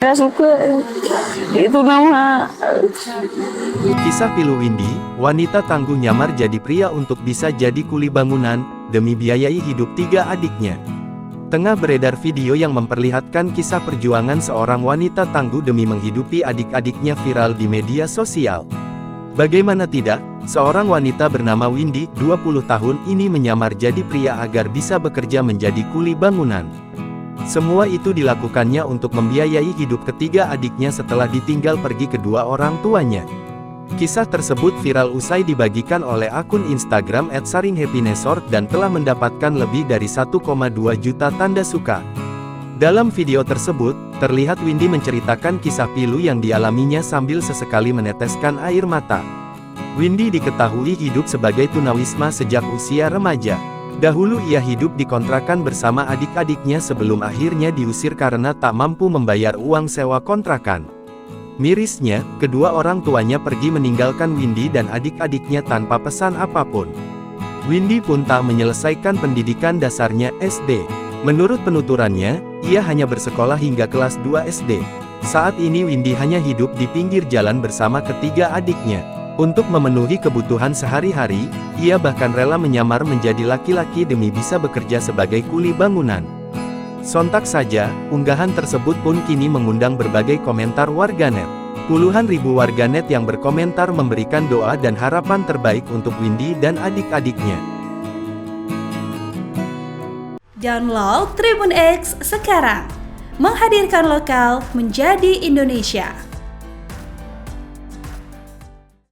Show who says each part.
Speaker 1: Gak suka. Itu nama.
Speaker 2: Kisah pilu Windy, wanita tangguh nyamar jadi pria untuk bisa jadi kuli bangunan, demi biayai hidup 3 adiknya. Tengah beredar video yang memperlihatkan kisah perjuangan seorang wanita tangguh demi menghidupi adik-adiknya viral di media sosial. Bagaimana tidak, seorang wanita bernama Windy, 20 tahun ini menyamar jadi pria agar bisa bekerja menjadi kuli bangunan. Semua itu dilakukannya untuk membiayai hidup ketiga adiknya setelah ditinggal pergi kedua orang tuanya. Kisah tersebut viral usai dibagikan oleh akun Instagram @saringhappinessort dan telah mendapatkan lebih dari 1,2 juta tanda suka. Dalam video tersebut, terlihat Windy menceritakan kisah pilu yang dialaminya sambil sesekali meneteskan air mata. Windy diketahui hidup sebagai tunawisma sejak usia remaja. Dahulu ia hidup di kontrakan bersama adik-adiknya sebelum akhirnya diusir karena tak mampu membayar uang sewa kontrakan. Mirisnya, kedua orang tuanya pergi meninggalkan Windy dan adik-adiknya tanpa pesan apapun. Windy pun tak menyelesaikan pendidikan dasarnya SD. Menurut penuturannya, ia hanya bersekolah hingga kelas 2 SD. Saat ini Windy hanya hidup di pinggir jalan bersama ketiga adiknya. Untuk memenuhi kebutuhan sehari-hari, ia bahkan rela menyamar menjadi laki-laki demi bisa bekerja sebagai kuli bangunan. Sontak saja, unggahan tersebut pun kini mengundang berbagai komentar warganet. Puluhan ribu warganet yang berkomentar memberikan doa dan harapan terbaik untuk Windy dan adik-adiknya.
Speaker 3: Download Tribun X sekarang, menghadirkan lokal menjadi Indonesia.